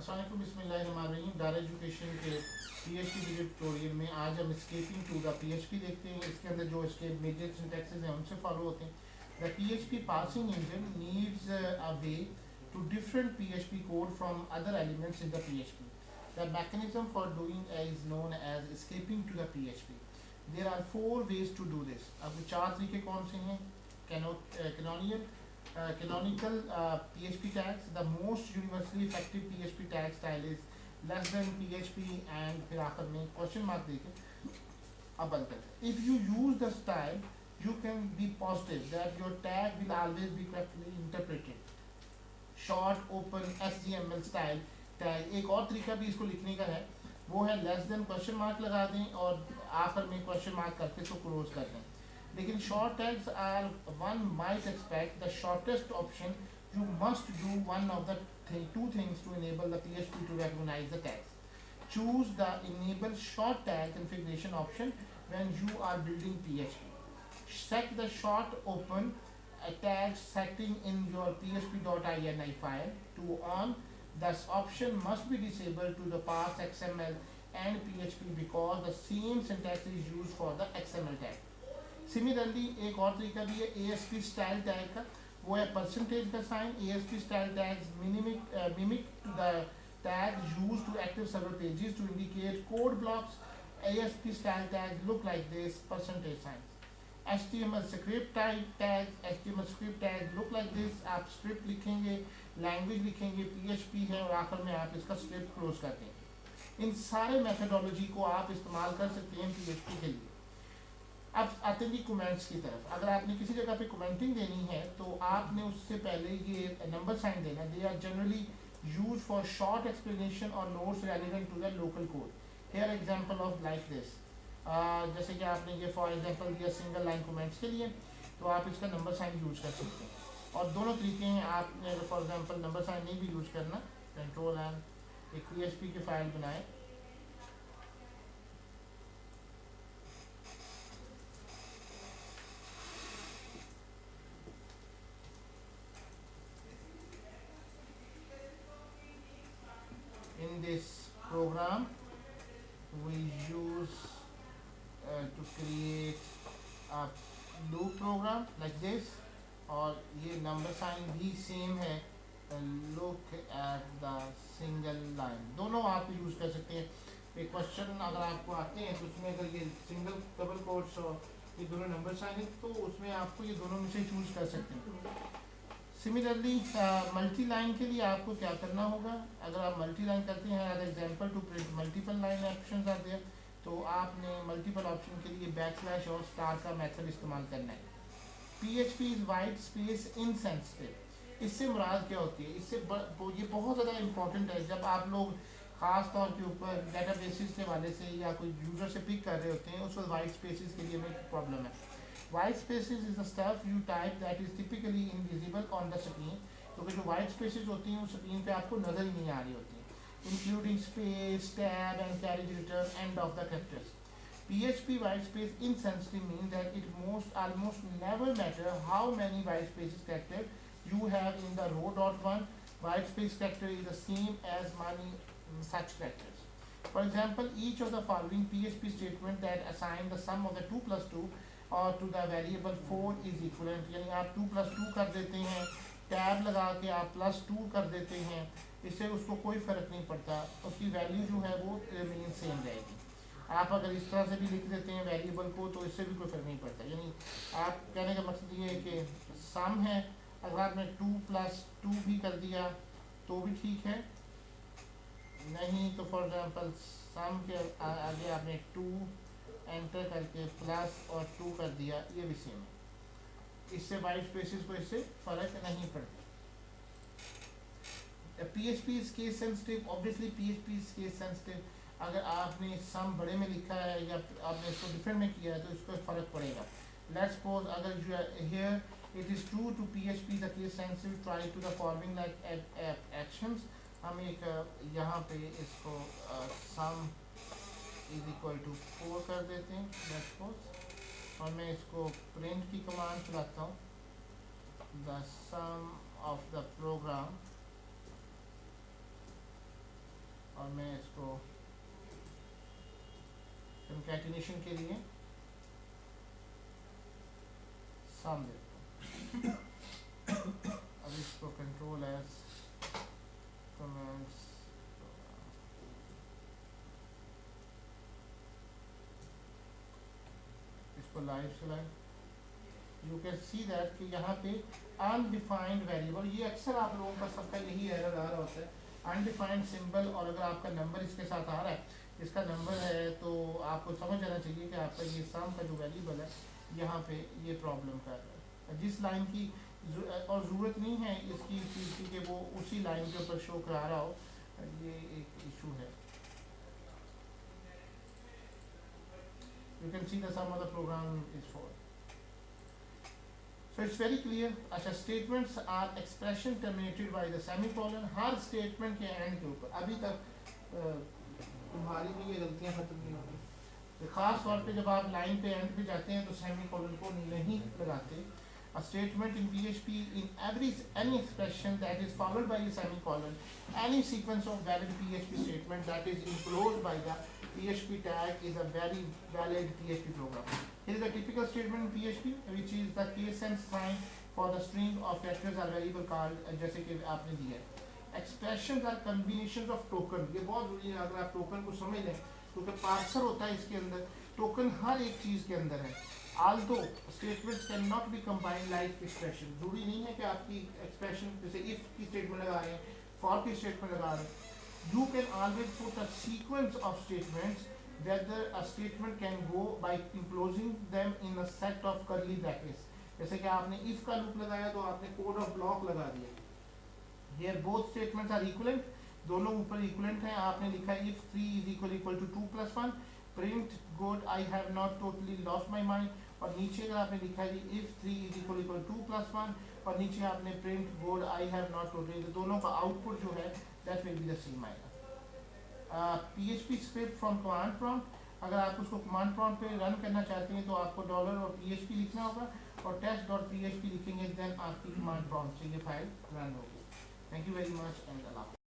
अस्सलामुअलैकुम बिस्मिल्लाहिर्रहमानिर्रहीम। डार एजुकेशन के पीएचपी वीडियो ट्यूटोरियल में आज हम स्केपिंग टू द पीएचपी देखते हैं। इसके अंदर जो स्केप मेजर सिंटैक्सेस हैं उनसे फॉलो होते हैं। The PHP parsing engine needs a way to different PHP code from other elements in the PHP. The mechanism for doing is known as escaping to the PHP. There are four ways to do this. अब चार तरीके कौन से हैं? Canonical PHP tags. The most universally effective PHP tag style is less than PHP and फिर आखिर में question mark देके अब बंद करते हैं. If you use the style, you can be positive that your tag will always be correctly interpreted. Short open HTML style tag. एक और तरीका भी इसको लिखने का है, वो है लेस देन क्वेश्चन मार्क लगा दें और आखिर में क्वेश्चन मार्क करके इसको क्लोज कर दें. लेकिन short tags are one might expect the shortest option. You must do one of the two things to enable the PHP to recognize the tags. Choose the enable short tag configuration option when you are building PHP. Set the short open tag setting in your php.ini file to on. This option must be disabled to the parse XML and PHP because the same syntax is used for the XML tag. Similarly, एक और तरीका भी है ASP style tag का, वो है percentage का sign. ASP style tags mimic the tag used to active server pages to indicate code blocks. ASP style tags look like this percentage signs. HTML script tags look like this. आप script लिखेंगे, language लिखेंगे, PHP है और आखिर में आप इसका script close करते हैं. इन सारे मेथडोलॉजी को आप इस्तेमाल कर सकते हैं PHP के लिए. अब आते हैं कमेंट्स की तरफ. अगर आपने किसी जगह पे कमेंटिंग देनी है तो आपने उससे पहले ये नंबर साइन देना. They are generally use for short explanation और notes relevant to the local code. Here example of like this. जैसे कि आपने ये फॉर एग्जांपल दिया सिंगल लाइन कमेंट्स के लिए, तो आप इसका नंबर साइन यूज कर सकते हैं. और दोनों तरीके हैं. आपने अगर फॉर एग्जांपल नंबर साइन नहीं भी यूज करना, कंट्रोल एंड एक PHP की फाइल बनाए. In this program we use to create a loop program like this. और ये नंबर साइन भी सेम है. Look at the single line. दोनों आप यूज़ कर सकते हैं. एक क्वेश्चन अगर आपको आते हैं तो उसमें अगर ये सिंगल डबल कोट्स और ये दोनों नंबर साइन है तो उसमें आपको ये दोनों में से चूज़ कर सकते हैं. सिमिलरली मल्टी लाइन के लिए आपको क्या करना होगा? अगर आप मल्टी लाइन करते हैं, as example to print multiple line options आते हैं, तो आपने मल्टीपल ऑप्शन के लिए बैकस्लैश और स्टार का मेथड इस्तेमाल करना है. PHP is white space insensitive. इससे मुराद क्या होती है? इससे ये बहुत ज़्यादा इंपॉर्टेंट है जब आप लोग ख़ास तौर के ऊपर डेटाबेसिस के हवाले से या कोई यूज़र से पिक कर रहे होते हैं, उस वक्त वाइट स्पेसिस के लिए हमें प्रॉब्लम है. White species is the stuff you type that is typically invisible on the screen. क्योंकि जो वाइट स्पेसिस होती हैं वो स्क्रीन पे आपको नज़र ही नहीं आ रही होती हैं, including space, tab and carriage return end of the characters. PHP white space insensitive means that it almost never matter how many white spaces characters you have in the row.1. White space character is the same as many such characters. For example, each of the following PHP statement that assign the sum of the 2 plus 2 or to the variable 4 is equivalent. यानी आप 2 plus 2 कर देते हैं, tab लगा के आप +2 कर देते हैं, इससे उसको कोई फ़र्क नहीं पड़ता, उसकी वैल्यू जो है वो रिमेन सेम रहेगी. आप अगर इस तरह से भी लिख देते हैं वेरिएबल को तो इससे भी कोई फर्क नहीं पड़ता. यानी आप कहने का मकसद ये है कि सम है, अगर आपने 2 plus 2 भी कर दिया तो भी ठीक है, नहीं तो फॉर एग्जांपल सम के आगे आपने 2 एंटर करके प्लस और 2 कर दिया, ये भी सेम है. इससे वाइट स्पेसिस को इससे फ़र्क नहीं पड़ता. PHP is case sensitive. Obviously PHP is case sensitive. अगर आपने सम बड़े में लिखा है या आपने इसको डिफरेंट में किया है तो इसको फ़र्क पड़ेगा. लेट्स सपोज अगर जो here it is true to PHP the case sensitive, try to the following like actions. हम एक यहाँ पे इसको सम इज इक्वल टू 4 कर देते हैं लेट्स सपोज, और मैं इसको प्रिंट की कमांड चलाता हूँ. The sum of the program और मैं इसको कंकैटिनेशन के लिए सम देता हूँ। अब इसको कंट्रोल एज कमेंट्स, इसको लाइव से live, you can see that कि यहाँ पे अनडिफाइंड वेरिएबल, ये अक्सर आप लोगों का सबका यही एरर आ रहा होता है, अनडिफाइंड सिंबल। और अगर आपका नंबर इसके साथ आ रहा है, इसका नंबर है, तो आपको समझ जाना चाहिए कि आपका ये सम का जो वेरिएबल है यहाँ पे ये प्रॉब्लम कर रहा है। जिस लाइन की और ज़रूरत नहीं है इसकी चीज़ की कि वो उसी लाइन के ऊपर शो करा रहा हो, ये एक इशू है। You can see the sum of the program is four, so it's very clear। अच्छा, statements are expression terminated by the semicolon। Her statement के end के ऊपर, अभी तक तुम्हारी भी ये गलतियां खत्म नहीं होगी, तो खास तौर पे जब आप लाइन पे एंड पे जाते हैं तो सेमीकोलन को नहीं लगाते। A statement in PHP in any expression that is followed by a semicolon, any sequence of valid PHP statement that is enclosed by the PHP tag is a very valid PHP program। Here is a typical statement in PHP, which is the case and sign for the string of characters or variable called, जैसे कि आपने दिया है। Expressions are combinations of token। ये बहुत जरूरी है, अगर आप टोकन को समझ लें, क्योंकि पार्सर होता है इसके अंदर, टोकन हर एक चीज़ के अंदर है। Although statements cannot be combined like expression, जरूरी नहीं है कि आपकी expression जैसे if की statement लगा रहे हैं, for की statement लगा रहे हैं, you can always put a sequence of statements whether a statement can go by enclosing them in a set of curly brackets। जैसे कि आपने if का लूप लगाया तो आपने code of block लगा दिया। Here both statements are equivalent, दोनों ऊपर equivalent हैं। आपने लिखा if 3 is equal to 2 plus 1, print good I have not totally lost my mind। और नीचे अगर आपने लिखा है if 3 is equal to 2 plus 1, और नीचे आपने print good I have not totally, तो दोनों का आउटपुट जो है that will be the same आएगा। PHP script from command prompt, अगर आप उसको कमांड प्रॉम्प्ट पे रन करना चाहते हैं तो आपको डॉलर और PHP लिखना होगा, और test.php लिखेंगे, देन आपकी कमांड प्रॉम्प्ट से ये फाइल रन होगी। Thank you very much and Allah.